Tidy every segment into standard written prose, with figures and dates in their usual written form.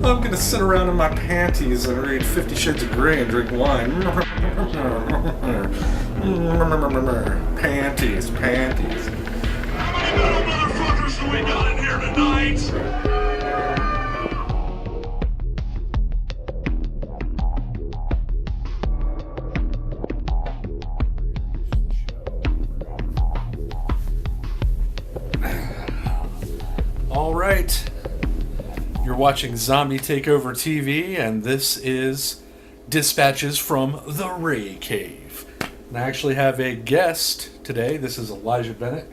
I'm gonna sit around in my panties and read 50 Shades of Grey and drink wine. Panties. How many little motherfuckers do we got in here tonight? All right. You're watching Zombie Takeover TV, and this is Dispatches from the Ray Cave. And I actually have a guest today. This is Elijah Bennett.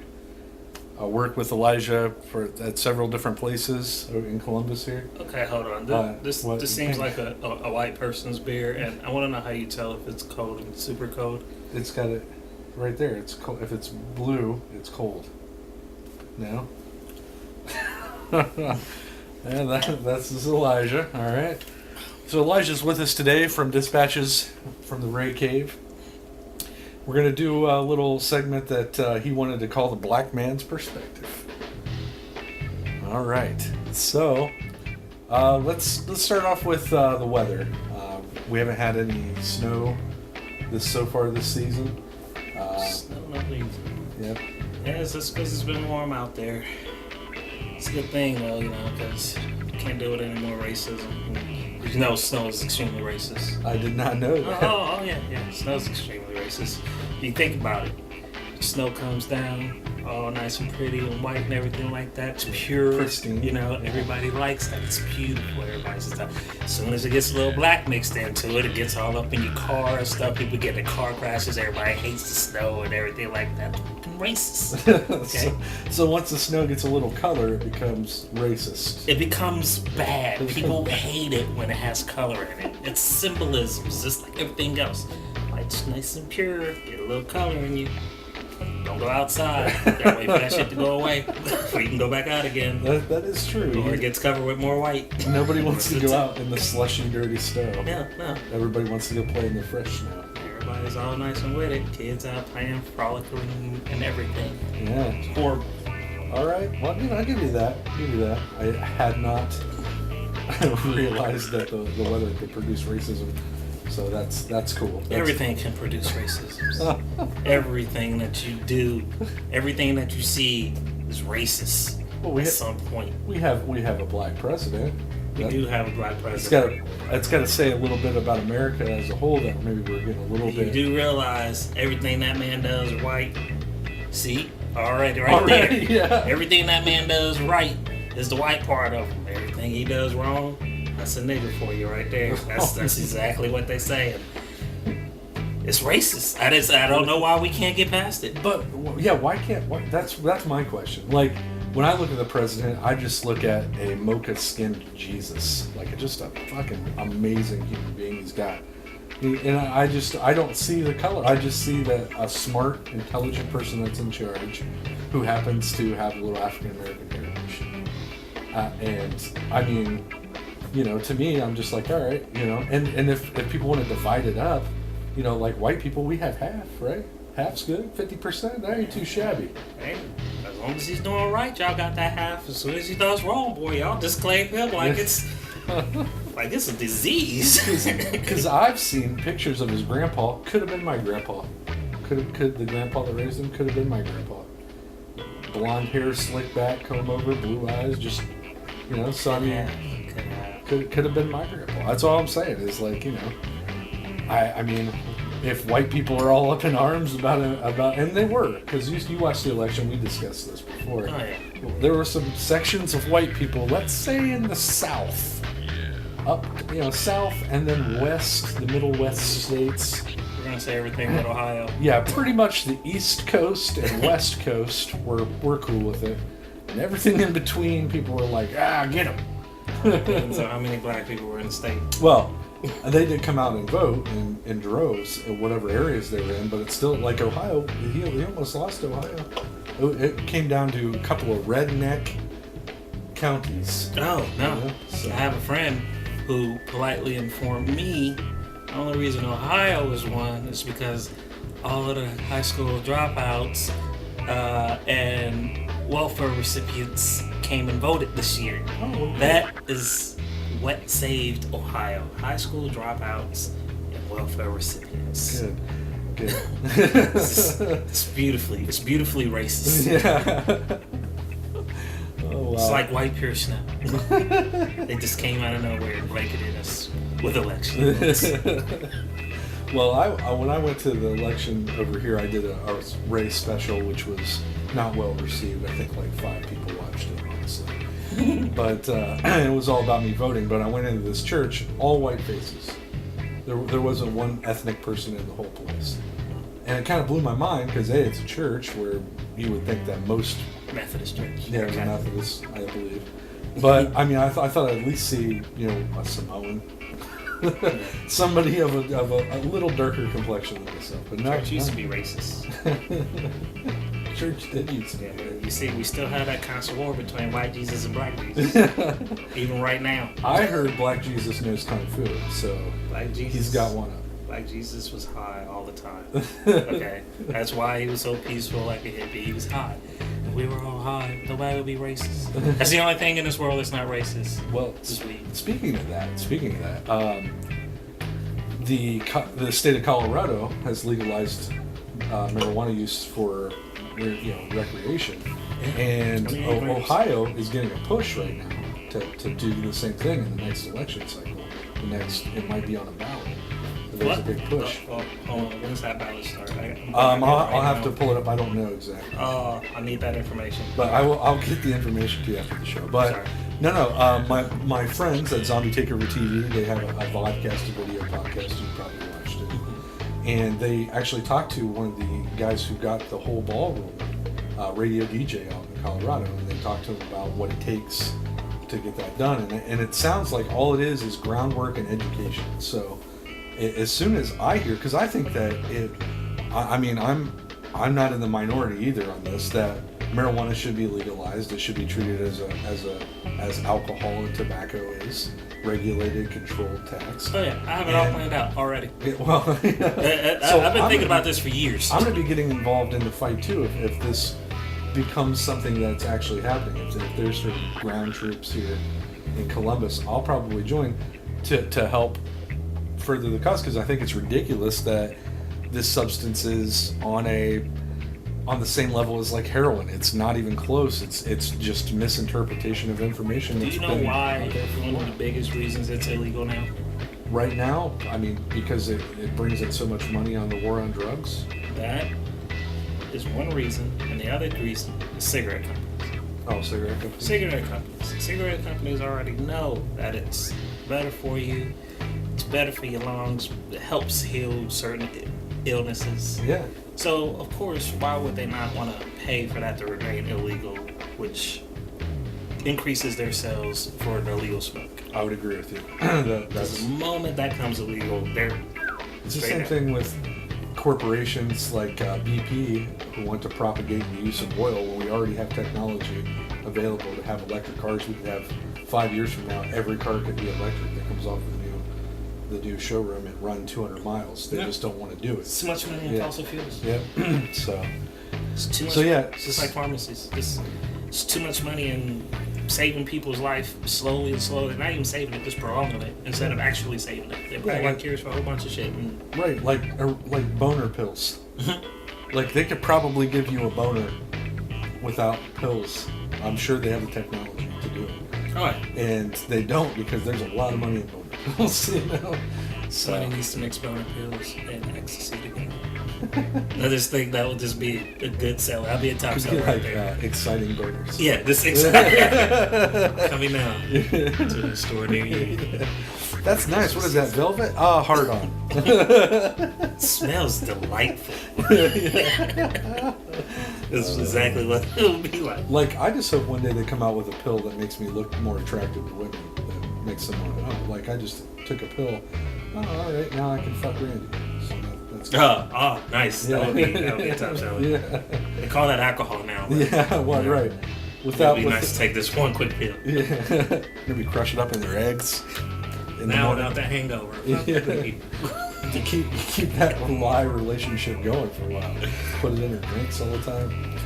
I work with Elijah at several different places in Columbus here. Okay, hold on. This seems like a white person's beer, and I want to know how you tell if it's cold and super cold. It's got it right there. It's cold. If it's blue, it's cold. No? And that's Elijah. All right. So Elijah's with us today from Dispatches from the Ray Cave. We're going to do a little segment that he wanted to call the Black Man's Perspective. All right. So let's start off with the weather. We haven't had any snow so far this season. Snow, not easy. Yep. Yeah, it's just because it's been warm out there. It's a good thing, though, because you can't deal with any more racism. You know, snow is extremely racist. I did not know that. Oh, yeah. Snow is extremely racist. You think about it. Snow comes down, all nice and pretty and white and everything like that. It's pure. Pristine. Everybody likes that. It's beautiful. Everybody's stuff. As soon as it gets a little black mixed into it, it gets all up in your car and stuff. People get in car crashes. Everybody hates the snow and everything like that. Fucking racist. Okay? So once the snow gets a little color, it becomes racist. It becomes bad. People hate it when it has color in it. It's symbolism, just like everything else. Like, it's nice and pure. Get a little color in you. Don't go outside. You gotta wait for that shit to go away before you can go back out again. That is true. Or it gets covered with more white. Nobody wants to go out in the slushy, dirty snow. No. Everybody wants to go play in the fresh snow. Everybody's all nice and with it. Kids out playing, frolicking, and everything. Yeah. It's horrible. All right. Well, I'll give you that. I had not realized that the weather could produce racism. So that's cool. Everything can produce racism. Everything that you do, everything that you see is racist at some point. We have a black president. We do have a black president. It's got to say a little bit about America as a whole that maybe we're getting a little bit. You do realize everything that man does right. See? Already there. Yeah. Everything that man does right is the white part of him. Everything he does wrong, that's a nigga for you right there. That's exactly what they say. It's racist. I don't know why we can't get past it. But yeah, why can't? That's my question. Like when I look at the president, I just look at a mocha-skinned Jesus, like just a fucking amazing human being he's got. And I don't see the color. I just see that a smart, intelligent person that's in charge, who happens to have a little African American heritage. And I mean, to me, I'm just like, all right, and if people want to divide it up, like white people, we have half, right? Half's good, 50%, that ain't too shabby. Hey, as long as he's doing right, y'all got that half. As soon as he does wrong, boy, y'all disclaim him like it's a disease. Because I've seen pictures of his grandpa. Could have been my grandpa. Could the grandpa that raised him could have been my grandpa. Blonde hair, slick back, comb over, blue eyes, just so I mean, could have been my grandpa. That's all I'm saying. Is like I mean, if white people are all up in arms about and they were, because you watched the election, we discussed this before. Oh, yeah. There were some sections of white people, let's say in the South, up South and then West, the Middle West states. We're gonna say everything but Ohio. Yeah, pretty much the East Coast and West Coast were cool with it, and everything in between, people were like, get them. Depends on how many black people were in the state. Well, they did come out and vote in droves in whatever areas they were in, but it's still like Ohio. He almost lost Ohio. It came down to a couple of redneck counties. Oh, no. So. I have a friend who politely informed me the only reason Ohio was one is because all of the high school dropouts and welfare recipients came and voted this year. Oh, okay. That is what saved Ohio? High school dropouts and welfare recipients. Good. Good. It's beautifully racist. Yeah. Oh, wow. It's like white pure snow. They just came out of nowhere and blanketed us with elections. Well, when I went to the election over here, I did a Ray special, which was not well received. I think like 5 people watched it, honestly. But it was all about me voting. But I went into this church, all white faces. There wasn't one ethnic person in the whole place. And it kind of blew my mind because, A, it's a church where you would think that most... Methodist church. Yeah, it was a Methodist, I believe. But, I mean, I thought I'd at least see, a Samoan. Somebody of a little darker complexion than myself. But Church used to be racist. Church did used to be. Yeah, you see, we still have that constant war between white Jesus and black Jesus. Even right now. I heard Black Jesus knows Kung Fu, so Black Jesus, he's got one up. Black Jesus was high all the time. Okay? That's why he was so peaceful like a hippie. He was high. If we were all high, nobody would be racist. That's the only thing in this world that's not racist. Well, speaking of that, the state of Colorado has legalized marijuana use for recreation, and Ohio is getting a push right now to do the same thing in the next election cycle. It might be on a ballot. There's a big push. When does that ballot start? I'll have to pull it up. I don't know exactly. Oh, I need that information. But I'll get the information to you after the show. But sorry. No. My friends at Zombie Takeover TV, they have a vodcast, a video podcast. You probably watched it. And they actually talked to one of the guys who got the whole ballroom radio DJ out in Colorado, and they talked to him about what it takes to get that done. And it sounds like all it is groundwork and education. So as soon as I hear, because I think that I'm not in the minority either on this, that marijuana should be legalized. It should be treated as alcohol and tobacco is, regulated, controlled, taxed. Oh yeah, I have it all planned out already. So I've been thinking about this for years. I'm going to be getting involved in the fight too if this becomes something that's actually happening. If there's sort of ground troops here in Columbus, I'll probably join to help further the cause, because I think it's ridiculous that this substance is on the same level as like heroin. It's not even close. It's just misinterpretation of information. Do you know why one of the biggest reasons it's illegal now? Right now, because it brings in so much money on the war on drugs. That is one reason, and the other reason is cigarette companies. Oh, cigarette companies? Cigarette companies. Cigarette companies already know that it's better for you. It's better for your lungs. It helps heal certain illnesses. Yeah. So, of course, why would they not want to pay for that to remain illegal, which increases their sales for the illegal smoke? I would agree with you. Because the moment that comes illegal, it's the same thing with corporations like BP, who want to propagate the use of oil when we already have technology available to have electric cars. We could have 5 years from now, every car could be electric that comes off the new showroom and run 200 miles. They just don't want to do it. It's too much money in fossil fuels. Yeah. So it's too much. So yeah, it's just like pharmacies. It's too much money in saving people's life slowly. They're not even saving it, just prolonging it instead of actually saving it. They probably got cures for a whole bunch of shit. Right, like boner pills. Like they could probably give you a boner without pills. I'm sure they have the technology to do it. Oh, yeah. And they don't, because there's a lot of money in boner pills. Somebody needs to mix boner pills and ecstasy together. I just think that will just be a good seller. I'll be a top seller right there. Exciting boners. Yeah, this exciting. Coming now to the store near you. That's nice. What is that, velvet? Hard on. It smells delightful. This is exactly what it will be like. Like, I just hope one day they come out with a pill that makes me look more attractive to women. That makes someone, like, I just took a pill. Oh, all right, now I can fuck Randy. So that's good. Nice. Yeah. That would be a top seller. Yeah. They call that alcohol now. But, yeah, well, right. It would be nice to take this one quick pill. Yeah. Maybe crush it up in their eggs. Now without that hangover. Yeah. To keep that live relationship going for a while. Put it in her drinks all the time.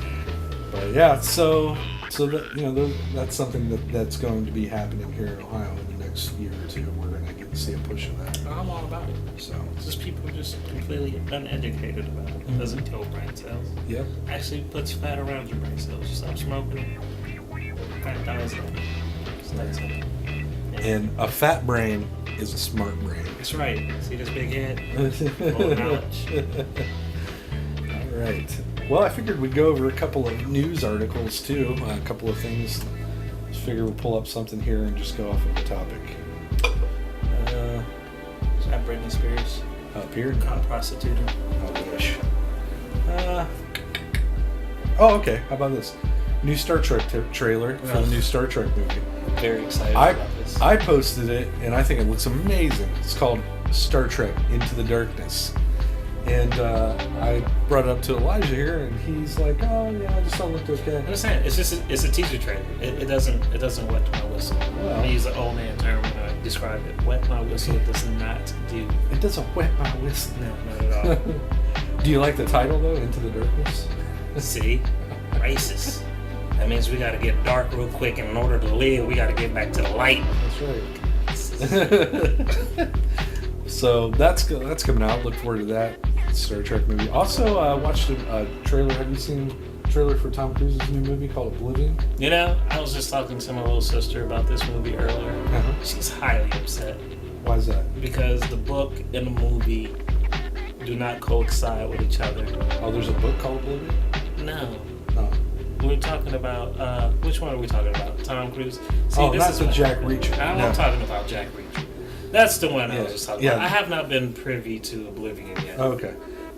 But yeah, so that that's something that's going to be happening here in Ohio in the next year or two, we're gonna get to see a push of that. I'm all about it. So It's just people are just completely uneducated about it. It doesn't kill brain cells. yep. Actually puts fat around your brain cells. You stop smoking, fat dies out. It's that simple. And a fat brain is a smart brain. That's right. See this big head? Full of knowledge. All right. Well, I figured we'd go over a couple of news articles too. A couple of things. Just figure we'll pull up something here and just go off of the topic. Is that Britney Spears? Up here. Caught prostituting. I wish. Oh, okay. How about this? New Star Trek trailer for the new Star Trek movie. Very excited I about this. I posted it, and I think it looks amazing. It's called Star Trek Into the Darkness. And I brought it up to Elijah here, and he's like, "Oh yeah, I just thought it looked okay." I'm saying it's a teaser trailer. It doesn't wet my whistle. Well. I use an old man term when I describe it. Wet my whistle does not do. It doesn't wet my whistle. No, not at all. Do you like the title though, Into the Darkness? See, racist. That means we gotta get dark real quick, and in order to live, we gotta get back to the light. That's right. So that's coming out. Look forward to that Star Trek movie. Also, watched a trailer. Have you seen the trailer for Tom Cruise's new movie called Oblivion? You know, I was just talking to my little sister about this movie earlier. Uh-huh. She's highly upset Why is that? because the book and the movie do not coincide with each other. Oh, there's a book called Oblivion? No. Oh. We're talking about, which one are we talking about? Tom Cruise? See, Oh, this not is the what- Jack Reacher. I'm No. talking about Jack Reacher. That's the one I Yeah, was just talking yeah. about. I have not been privy to Oblivion yet. Okay.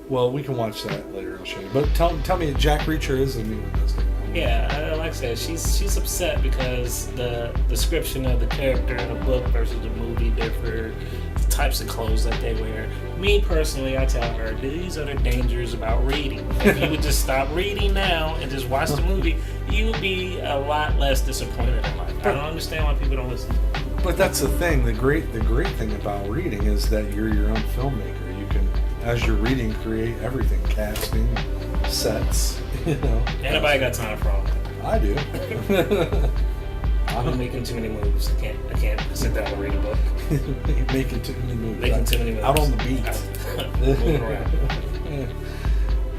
Well, we can watch that later. I'll show you. But tell me, Jack Reacher is the new one that's coming out. Yeah, like I said, she's upset because the description of the character in the book versus the movie differ. The types of clothes that they wear. Me personally, I tell her these are the dangers about reading. If you would just stop reading now and just watch the movie, you would be a lot less disappointed in life. I don't understand why people don't listen. But that's the thing. The great thing about reading is that you're your own filmmaker. You can, as you're reading, create everything: casting, sets. You know. Anybody got time for all that? I do. I'm making too many moves. I can't sit down and read a book. Making too many moves. Making too many moves. Out on the beat. Moving around.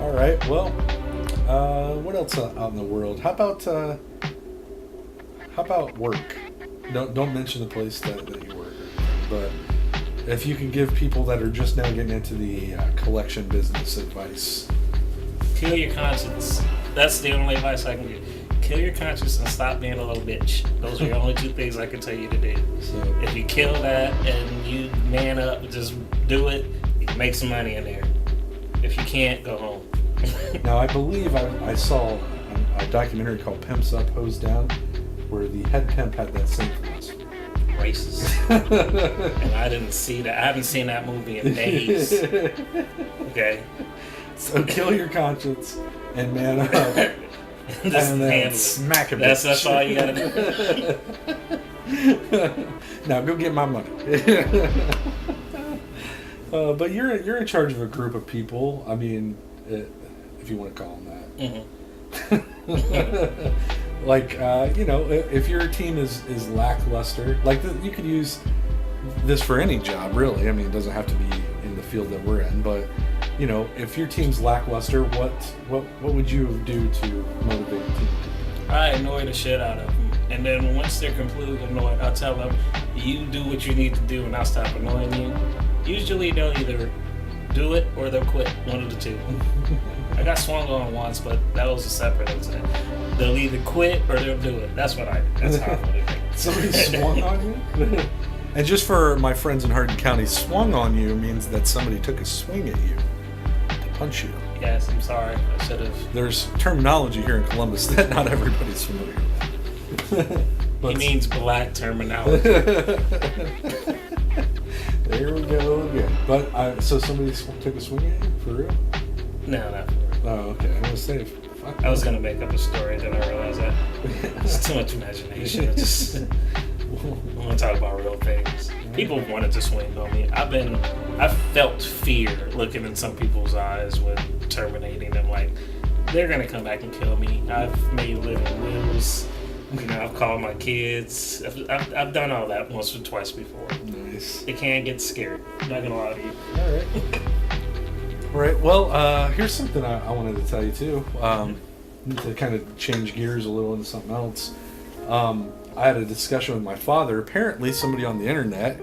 All right. Well, what else out in the world? How about work? Don't mention the place that you work, but if you can give people that are just now getting into the collection business advice. Kill your conscience. That's the only advice I can give. Kill your conscience and stop being a little bitch. Those are the only two things I can tell you to do. So If you kill that and you man up, just do it. You can make some money in there. If you can't, go home. now I believe I saw a documentary called "Pimps Up, Hose Down," where the head pimp had that same philosophy. Racist. And I didn't see that. I haven't seen that movie in days. Okay. So kill your conscience and man up. Just And then handle it. smack a That's bitch. all you gotta do. Now go get my money. But you're in charge of a group of people. I mean, if you want to call them that. Like if your team is lackluster, like you could use this for any job, really. I mean, it doesn't have to be in the field that we're in, but if your team's lackluster, what would you do to motivate the team? I annoy the shit out of them. And then once they're completely annoyed, I'll tell them, you do what you need to do and I'll stop annoying you. Usually they'll either do it or they'll quit, one of the two. I got swung on once, but that was a separate incident. They'll either quit or they'll do it. That's what I do. That's how I motivate. Somebody swung on you? And just for my friends in Hardin County, swung on you means that somebody took a swing at you to punch you. Yes, I'm sorry. I should have. There's terminology here in Columbus that not everybody's familiar with. He means black terminology. There we go again. But so somebody took a swing at you for real? No, not for real. Oh, okay. I was saying, fuck. I was gonna make up a story, then I realized that it's too much imagination. I want to talk about real things. People wanted to swing on me. I've felt fear looking in some people's eyes when terminating them. Like, they're gonna come back and kill me. I've made living wills. You know, I've called my kids. I've done all that once or twice before. Nice. It can get scary. I'm not gonna lie to you. All right. All right. Well, here's something I wanted to tell you too. To kind of change gears a little into something else. I had a discussion with my father. Apparently, somebody on the internet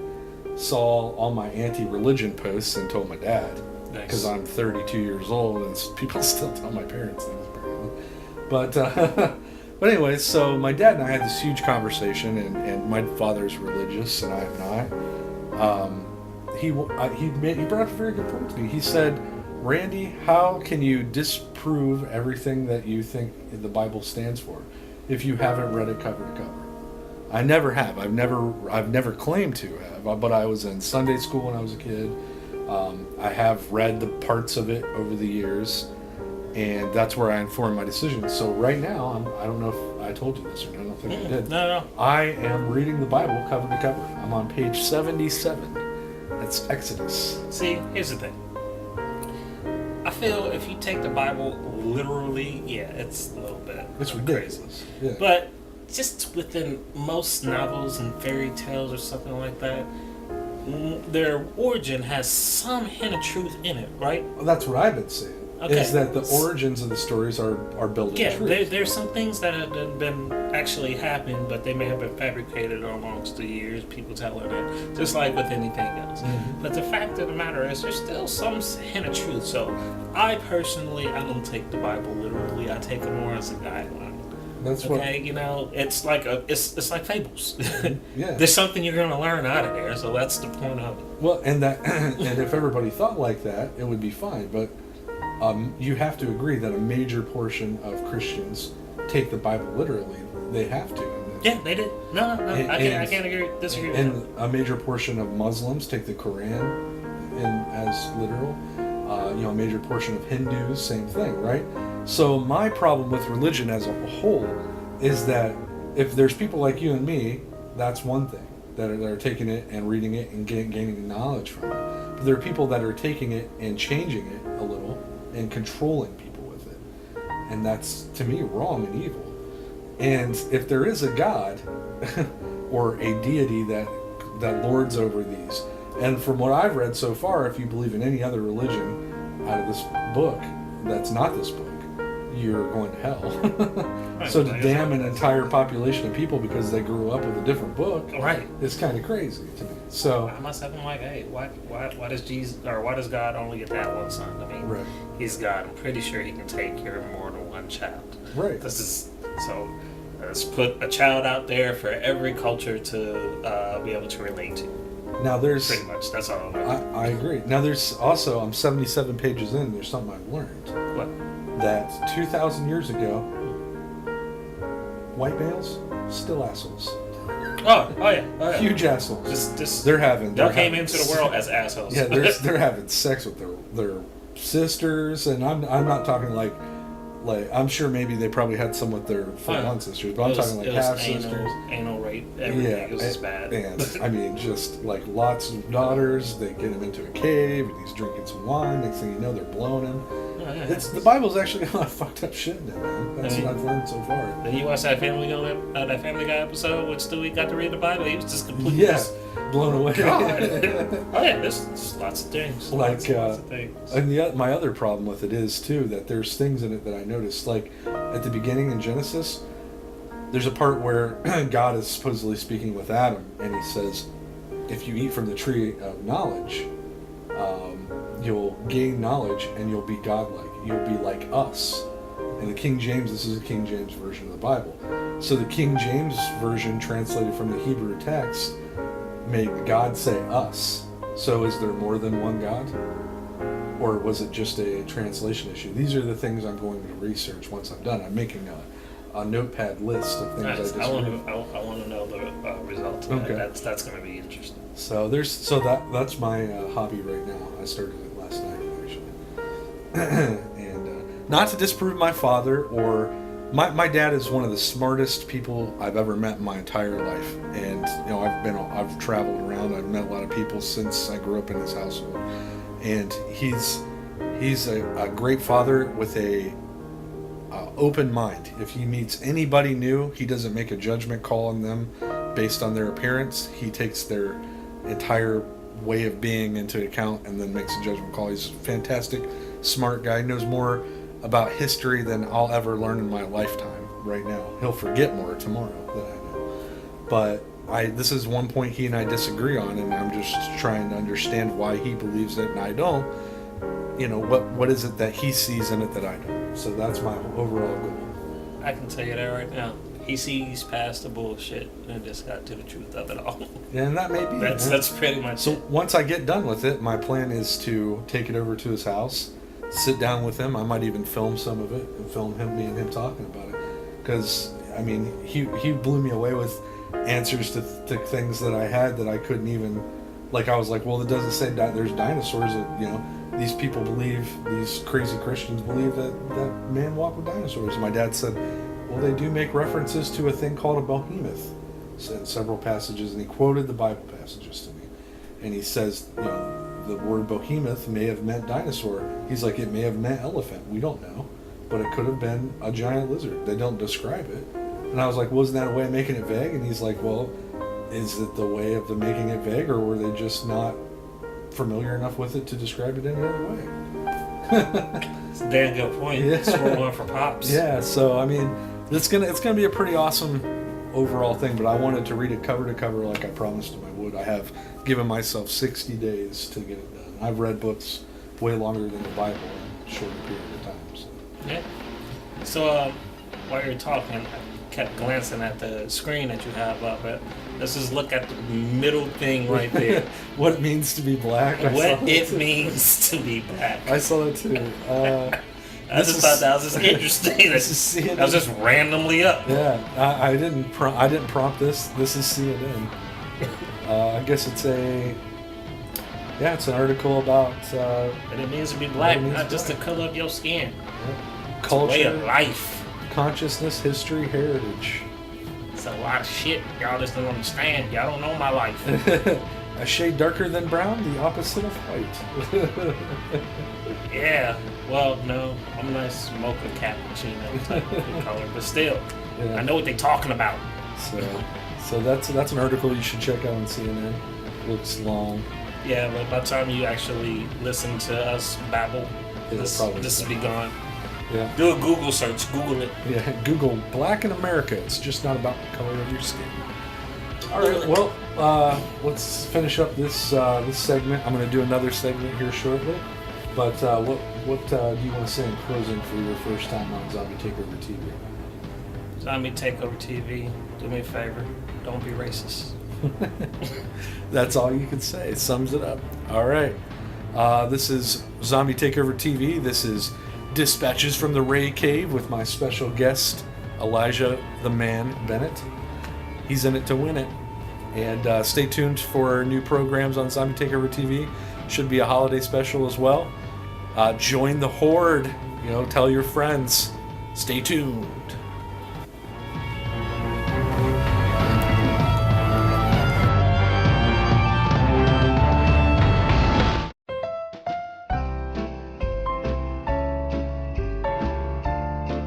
saw all my anti-religion posts and told my dad. Because I'm 32 years old and people still tell my parents things apparently. But anyways, so my dad and I had this huge conversation, and my father's religious and I am not. He brought up a very good point to me. He said, Randy, how can you disprove everything that you think the Bible stands for if you haven't read it cover to cover? I never have. I've never claimed to have, but I was in Sunday school when I was a kid. I have read the parts of it over the years, and that's where I informed my decisions. So right now, I don't know if I told you this or not. I don't think I did. No. I am reading the Bible cover to cover. I'm on page 77. That's Exodus. See, here's the thing. I feel if you take the Bible literally, yeah, it's a little bit It's ridiculous. crazy. Yeah. But just within most novels and fairy tales or something like that, their origin has some hint of truth in it, right? Well, that's what I've been saying. Okay. Is that the origins of the stories are built in Yeah, truth. there's some things that have been actually happened, but they may have been fabricated amongst the years, people telling it, just like with anything else. Mm-hmm. But the fact of the matter is, there's still some hint of truth. So I personally, I don't take the Bible literally. I take it more as a guideline. That's Okay, you know, it's like it's like fables. Yeah. There's something you're gonna learn out of there, so that's the point of it. Well, and if everybody thought like that, it would be fine. But you have to agree that a major portion of Christians take the Bible literally. They have to. Yeah, they did. No, I can't disagree with And that. a major portion of Muslims take the Quran as literal. A major portion of Hindus, same thing, right? So my problem with religion as a whole is that if there's people like you and me, that's one thing, that are taking it and reading it and gaining knowledge from it. But there are people that are taking it and changing it a little and controlling people with it. And that's, to me, wrong and evil. And if there is a God or a deity that lords over these, and from what I've read so far, if you believe in any other religion out of this book that's not this book, you're going to hell. So to damn an entire population of people because they grew up with a different book, Right. is kind of crazy to me. So I myself am like, hey, why does Jesus or why does God only get that one son? I mean, Right. He's God. I'm pretty sure He can take care of more than one child. right. This is so. Let's put a child out there for every culture to be able to relate to. Now there's Pretty much. That's all. I agree. Now there's also, I'm 77 pages in, there's something I've learned. What? That 2,000 years ago, white males, still assholes. Oh yeah. Huge assholes. Just They came into the world as assholes. Yeah, they're having sex with their sisters, and I'm not talking like I'm sure maybe they probably had some with their full-on sisters, but I'm talking like half sisters. Anal rape. Everything. Yeah, It was just bad. And I mean, just like lots of daughters. They get him into a cave, and he's drinking some wine. Next thing you know, they're blowing him. Oh, yeah. The Bible's actually a lot of fucked up shit in it, man. That's what I've learned so far. Then you watch that Family Guy episode when Stewie got to read the Bible. He was just completely Blown away. God. Oh yeah, there's lots of things. Like, lots of things. And my other problem with it is too that there's things in it that I noticed. Like at the beginning in Genesis, there's a part where God is supposedly speaking with Adam, and he says, "If you eat from the tree of knowledge, you'll gain knowledge, and you'll be godlike. You'll be like us." And the King James, this is a King James version of the Bible. So the King James version, translated from the Hebrew text, made God say us. So is there more than one God? Or was it just a translation issue? These are the things I'm going to research once I'm done. I'm making a notepad list of things Nice. I I just want to know the results. Okay. That's going to be interesting. So that's my hobby right now. I started it last night actually. And not to disprove my father or my dad is one of the smartest people I've ever met in my entire life. And I've traveled around. I've met a lot of people since I grew up in his household. And he's a great father with a open mind. If he meets anybody new, he doesn't make a judgment call on them based on their appearance. He takes their entire way of being into account and then makes a judgment call. He's a fantastic, smart guy. Knows more about history than I'll ever learn in my lifetime right now. He'll forget more tomorrow than I know. But this is one point he and I disagree on, and I'm just trying to understand why he believes it and I don't. You know, what is it that he sees in it that I don't? So that's my overall goal. I can tell you that right now. He sees past the bullshit and just got to the truth of it all. And that may be That's pretty much so. it. Once I get done with it, my plan is to take it over to his house, sit down with him. I might even film some of it and film me and him talking about it. Because I mean, he blew me away with answers to things that I had that I couldn't even. Like I was like, well, it doesn't say there's dinosaurs. These people believe, these crazy Christians believe that man walked with dinosaurs. And my dad said, well, they do make references to a thing called a behemoth in several passages, and he quoted the Bible passages to me. And he says, the word behemoth may have meant dinosaur. He's like, it may have meant elephant. We don't know. But it could have been a giant lizard. They don't describe it. And I was like, wasn't that a way of making it vague? And he's like, well, is it the way of making it vague, or were they just not familiar enough with it to describe it any other way? It's a damn good point. Yeah. Score one for Pops. Yeah, so I mean, it's gonna be a pretty awesome overall thing, but I wanted to read it cover to cover like I promised him I would. I have given myself 60 days to get it done. I've read books way longer than the Bible in a shorter period of time. So. Yeah. So while you're talking, I kept glancing at the screen that you have up. Let's just look at the middle thing right there. What it means to be black. What it means to be black. I saw that too. I just thought that was just interesting. This is CNN. That was just randomly up. Yeah, I didn't prompt this. This is CNN. I guess it's it's an article about What it means to be black, not just the color of your skin. Culture, way of life, consciousness, history, heritage. It's a lot of shit y'all just don't understand. Y'all don't know my life. A shade darker than brown, the opposite of white. Yeah, well, no, I'm a nice mocha cappuccino type of color, but still, Yeah. I know what they're talking about. So that's an article you should check out on CNN. Looks long. Yeah, but by the time you actually listen to us babble, this will be gone. Yeah. Do a Google search. Google it. Yeah. Google Black in America. It's just not about the color of your skin. All right. Well, let's finish up this segment. I'm going to do another segment here shortly. But what do you want to say in closing for your first time on Zombie Takeover TV? Zombie Takeover TV. Do me a favor. Don't be racist. That's all you can say. It sums it up. All right. This is Zombie Takeover TV. This is Dispatches from the Ray Cave with my special guest, Elijah the Man Bennett. He's in it to win it. And stay tuned for new programs on Zombie Takeover TV. Should be a holiday special as well. Join the horde. Tell your friends. Stay tuned.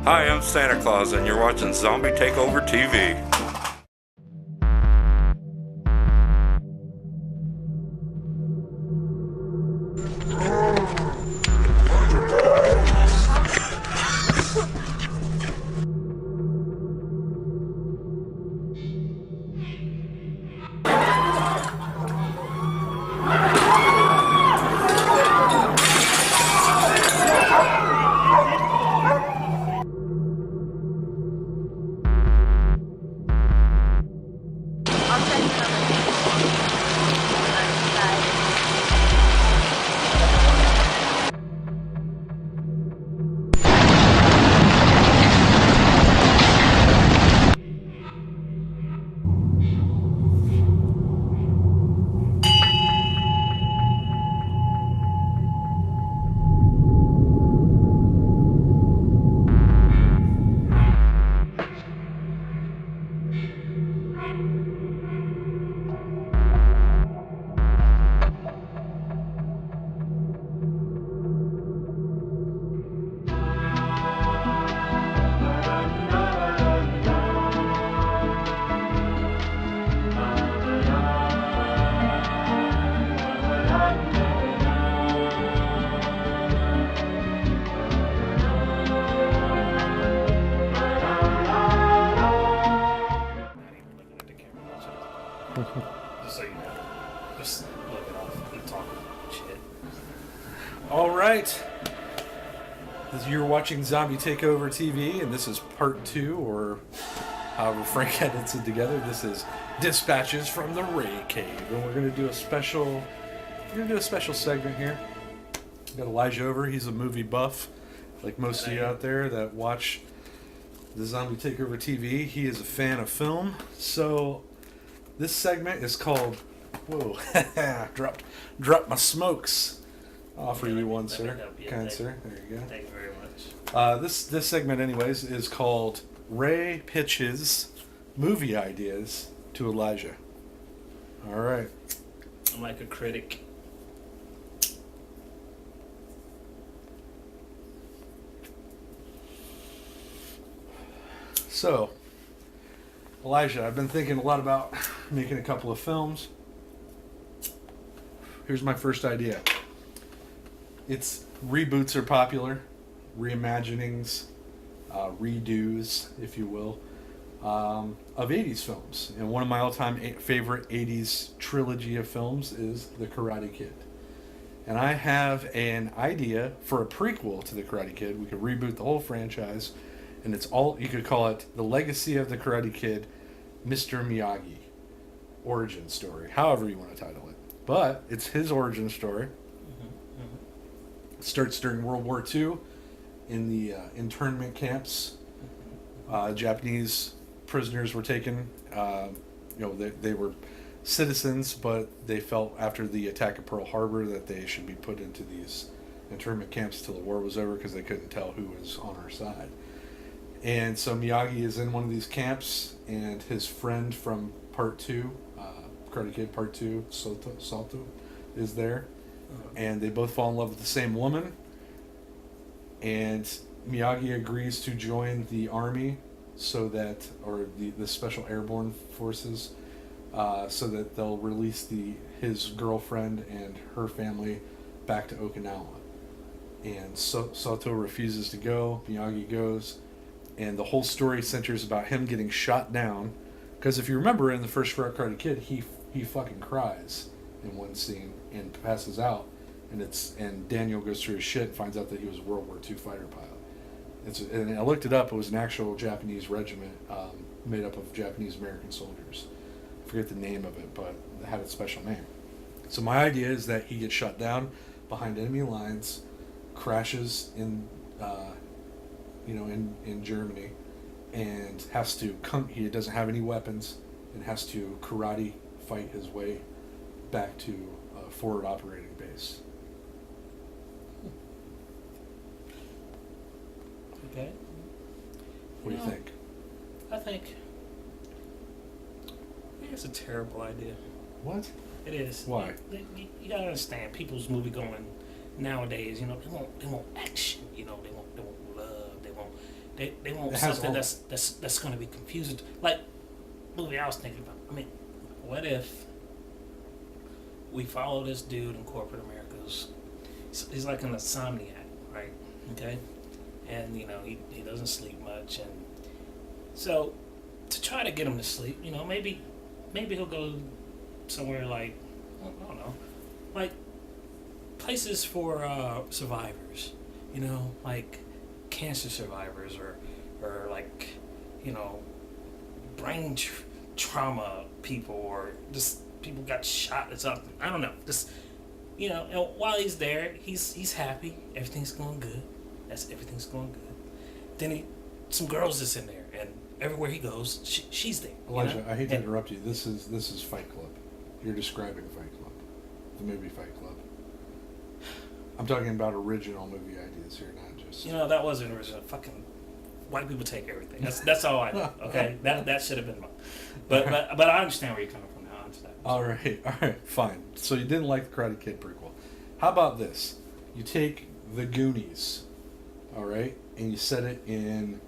Hi, I'm Santa Claus, and you're watching Zombie Takeover TV. You're watching Zombie Takeover TV, and this is part 2, or however Frank edits it together. This is Dispatches from the Ray Cave, and we're gonna do a special segment here. We got Elijah over. He's a movie buff, like most of you out there that watch the Zombie Takeover TV. He is a fan of film. So this segment is called, whoa, drop my smokes. I'll offer you one, sir. Kind sir. There you go. Thank you very much. This segment, anyways, is called Ray Pitches Movie Ideas to Elijah. All right. I'm like a critic. So, Elijah, I've been thinking a lot about making a couple of films. Here's my first idea. It's reboots are popular, reimaginings, redos, if you will, of 80s films. And one of my all-time favorite 80s trilogy of films is The Karate Kid. And I have an idea for a prequel to The Karate Kid. We could reboot the whole franchise, and it's all, you could call it The Legacy of the Karate Kid, Mr. Miyagi origin story, however you want to title it. But it's his origin story. It starts during World War II in the internment camps. Japanese prisoners were taken. They were citizens, but they felt after the attack of Pearl Harbor that they should be put into these internment camps till the war was over because they couldn't tell who was on our side. And so Miyagi is in one of these camps, and his friend from Part 2, Karate Kid Part 2, Salto, is there. And they both fall in love with the same woman. And Miyagi agrees to join the army or the Special Airborne Forces, so that they'll release his girlfriend and her family back to Okinawa. And Sato refuses to go. Miyagi goes. And the whole story centers about him getting shot down. Because if you remember in the first Karate Kid, he fucking cries in one scene and passes out. And Daniel goes through his shit and finds out that he was a World War II fighter pilot. And I looked it up. It was an actual Japanese regiment made up of Japanese American soldiers. I forget the name of it, but it had a special name. So my idea is that he gets shot down behind enemy lines, crashes in Germany, and has to he doesn't have any weapons and has to karate fight his way back to a forward operating base. Okay. What do you think? I think it's a terrible idea. What? It is. Why? You gotta understand, people's movie going nowadays. They want action. They want love. They want something that's going to be confusing. Like movie I was thinking about. I mean, what if we follow this dude in corporate America? He's like an insomniac, right? Okay, and he doesn't sleep much, and so to try to get him to sleep, maybe he'll go somewhere like, I don't know, like places for survivors, like cancer survivors or like, brain trauma people, or just people got shot or something. I don't know. Just, and while he's there, he's happy. Everything's going good. Everything's going good. Then some girls is in there, and everywhere he goes, she's there. Elijah, I hate to interrupt you. This is Fight Club. You're describing Fight Club, the movie Fight Club. I'm talking about original movie ideas here, not just. That wasn't original. Fucking white people take everything. That's all I know. Okay, that should have been mine. But I understand where you're coming from now. I understand. All right, fine. So you didn't like the Karate Kid prequel. How about this? You take The Goonies, all right, and you set it in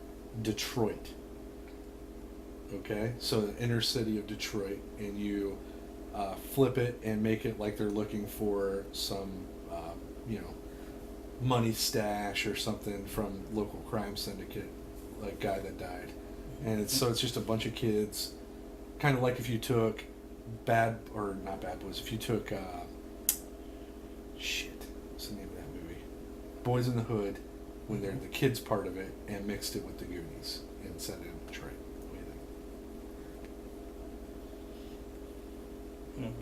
Detroit. Okay, so the inner city of Detroit, and you flip it and make it like they're looking for some, money stash or something from local crime syndicate, like guy that died, and it's just a bunch of kids, kind of like if you took not Bad Boys, if you took what's the name of that movie? Boys in the Hood, when they're the kids part of it and mixed it with the Goonies and set it in Detroit. What do you think?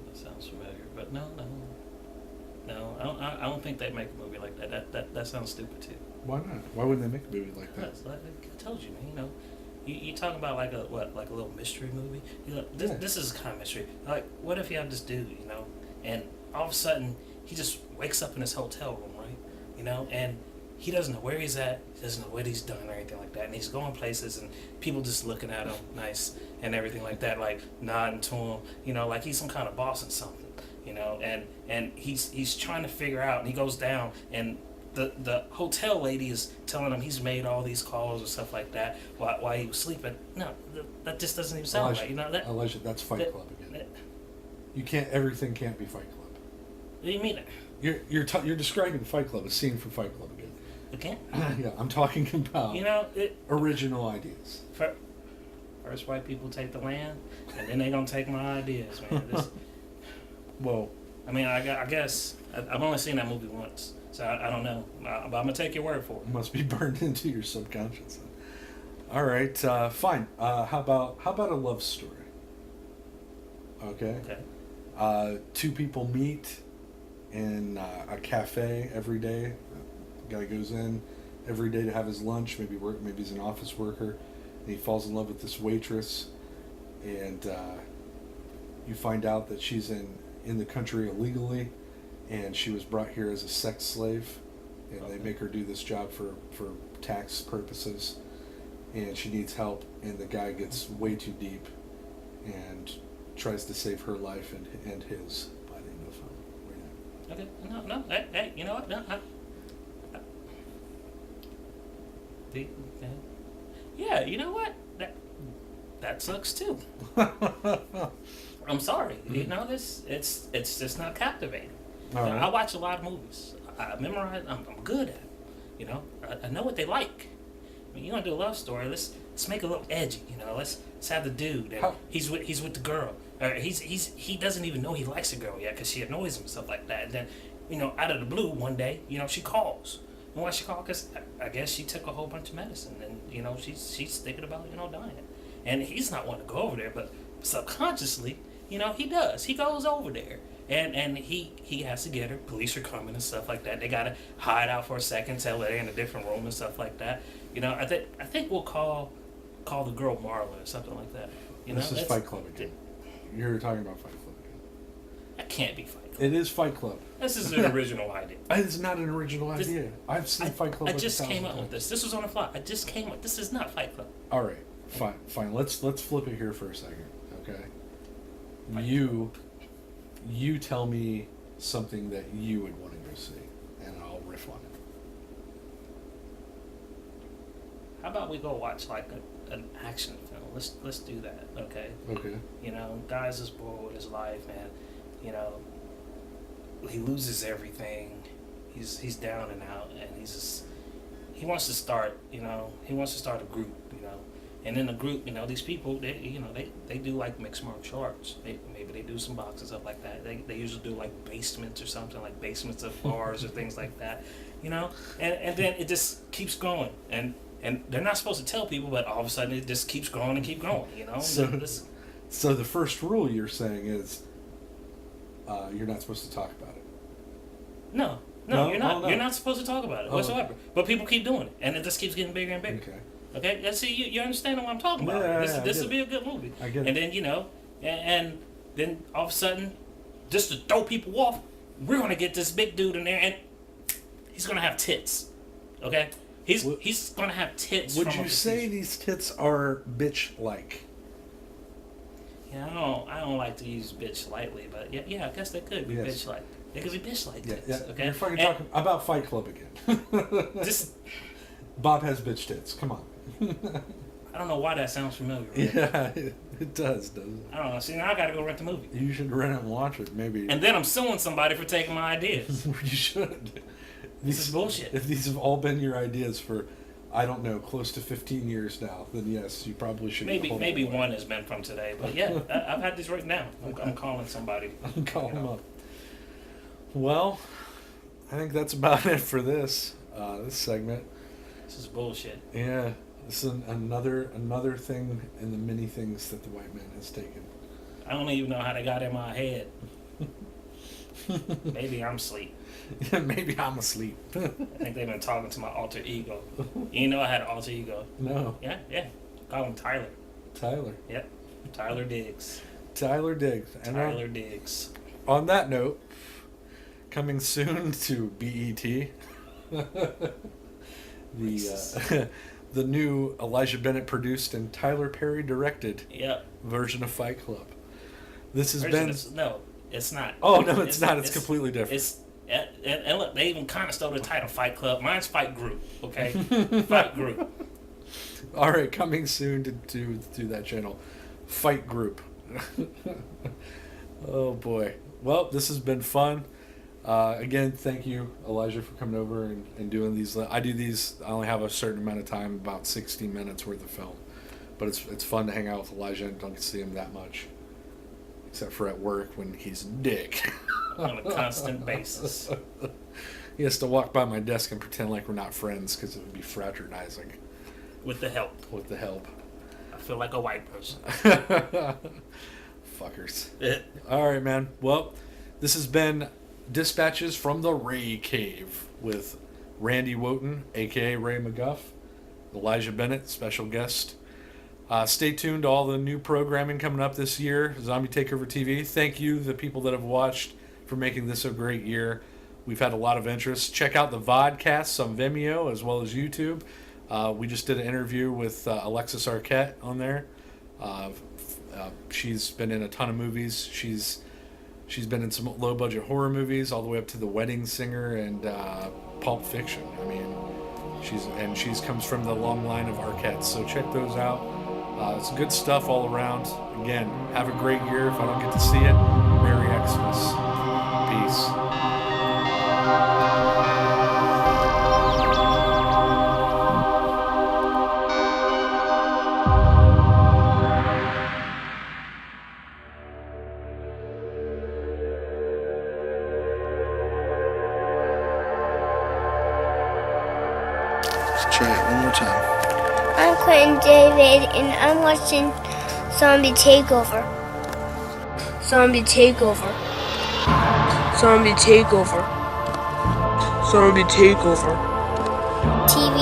That sounds familiar, but no. I don't think they'd make a movie like that. That sounds stupid too. Why not? Why wouldn't they make a movie like that? Like I told you, man. You know, you talk about like a little mystery movie. You know, this is kind of mystery. Like, what if you have this dude, you know, and all of a sudden he just wakes up in his hotel room, right? You know, and he doesn't know where he's at, he doesn't know what he's done or anything like that, and he's going places and people just looking at him nice and everything like that, like nodding to him, you know, like he's some kind of boss or something, you know, and he's trying to figure out, and he goes down, and the hotel lady is telling him he's made all these calls or stuff like that while he was sleeping. No, that just doesn't even sound right, you know. Elijah, that's Fight Club again. Everything can't be Fight Club. What do you mean? You're describing Fight Club, a scene from Fight Club again. Okay. Yeah, I'm talking about original ideas. First white people take the land, and then they gonna take my ideas, man. Well, I mean, I guess I've only seen that movie once, so I don't know. But I'm gonna take your word for it. Must be burned into your subconscious. All right, fine. How about a love story? Okay. Okay. Two people meet in a cafe every day. The guy goes in every day to have his lunch. Maybe he's an office worker, and he falls in love with this waitress, and you find out that she's in the country illegally, and she was brought here as a sex slave, and they make her do this job for tax purposes, and she needs help, and the guy gets way too deep and tries to save her life and his by the end of the film. Okay. No. Hey, you know what? No. Yeah, you know what? That sucks too. I'm sorry. You know this. It's just not captivating. Right. I watch a lot of movies. I memorize. I'm good at it. You know. I know what they like. I mean, you want to do a love story? Let's make it a little edgy. You know. Let's have the dude. And he's with the girl. He doesn't even know he likes a girl yet because she annoys him and stuff like that. And then, you know, out of the blue one day, you know, she calls. And why she called? Because I guess she took a whole bunch of medicine, and you know she's thinking about, you know, dying. And he's not wanting to go over there, but subconsciously, you know, he does. He goes over there, and he has to get her. Police are coming and stuff like that. They gotta hide out for a second till they're in a different room and stuff like that. You know, I think we'll call the girl Marla or something like that. You know, this is Fight Club again. You're talking about Fight Club again. That can't be Fight Club. It is Fight Club. This is an original idea. It's not an original idea. I've seen Fight Club. I just came up with this. This was on the fly. I just came up. This is not Fight Club. All right, fine. Let's flip it here for a second, okay? You tell me something that you would want to go see, and I'll riff on it. How about we go watch like an action film? Let's do that, okay? Okay. You know, guy's just bored with his life, man. You know, he loses everything. He's down and out, and he wants to start. You know, he wants to start a group. You know, and in the group, you know, these people, they do like mixed martial arts. Maybe they do some boxing, stuff like that. They usually do like basements or something, like basements of bars or things like that. You know, and then it just keeps going, and they're not supposed to tell people, but all of a sudden it just keeps growing and keep going. You know, so the first rule you're saying is you're not supposed to talk about it. No, you're not. No. You're not supposed to talk about it whatsoever. But people keep doing it, and it just keeps getting bigger and bigger. Okay. Let's see. You understand what I'm talking about? Yeah, this will be a good movie. I get it. And then, you know, and then all of a sudden, just to throw people off, we're gonna get this big dude in there, and he's gonna have tits. Okay. He's gonna have tits. Would you say these tits are bitch-like? Yeah, I don't like to use bitch lightly, but yeah, I guess they could be bitch-like. They could be bitch-like tits. Yeah. Okay. You're fucking talking about Fight Club again. Bob has bitch tits. Come on. I don't know why that sounds familiar. Yeah, it does, doesn't it? I don't know. See, now I gotta go rent the movie. You should rent it and watch it, maybe. And then I'm suing somebody for taking my ideas. You should. This is bullshit. If these have all been your ideas for, I don't know, close to 15 years now, then yes, you probably should. Maybe one has been from today, but yeah, I've had these written down. I'm calling somebody. Call them up. Well, I think that's about it for this. this segment. This is bullshit. Yeah, this is another thing in the many things that the white man has taken. I don't even know how they got in my head. Maybe I'm asleep. Maybe I'm asleep. I think they've been talking to my alter ego. You know I had an alter ego. No. Yeah. Call him Tyler. Tyler. Yep. Tyler Diggs. Tyler Diggs. And Tyler Diggs. on that note, coming soon to BET, the new Elijah Bennett produced and Tyler Perry directed version of Fight Club. This has been... No, it's not. Oh, no, it's not. It's completely different. And look, they even kind of stole the title, Fight Club. Mine's Fight Group, okay? Fight Group. All right, coming soon to that channel, Fight Group. Oh, boy. Well, this has been fun. Again, thank you, Elijah, for coming over and doing these. I do these, I only have a certain amount of time, about 60 minutes worth of film. But it's fun to hang out with Elijah and don't get to see him that much. Except for at work when he's a dick. On a constant basis. He has to walk by my desk and pretend like we're not friends because it would be fraternizing. With the help. I feel like a white person. Fuckers. All right, man. Well, this has been Dispatches from the Ray Cave with Randy Wotan, a.k.a. Ray McGuff, Elijah Bennett, special guest. Stay tuned to all the new programming coming up this year, Zombie Takeover TV. Thank you, the people that have watched, for making this a great year. We've had a lot of interest. Check out the vodcasts on Vimeo as well as YouTube. We just did an interview with Alexis Arquette on there. She's been in a ton of movies. She's been in some low-budget horror movies, all the way up to The Wedding Singer and Pulp Fiction. I mean, she's comes from the long line of Arquettes. So check those out. It's good stuff all around. Again, have a great year. If I don't get to see it, Merry Xmas. Peace. Try it one more time. I'm Quentin David, and I'm watching Zombie Takeover. Zombie Takeover. Zombie Takeover. Zombie Takeover. TV.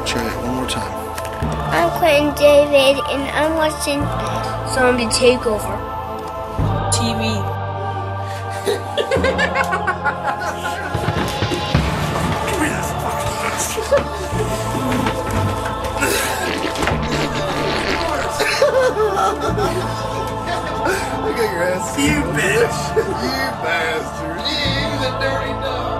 Try it one more time. I'm Quentin David, and I'm watching Zombie Takeover. TV. Look at your ass. You bitch. You bastard. You the dirty dog.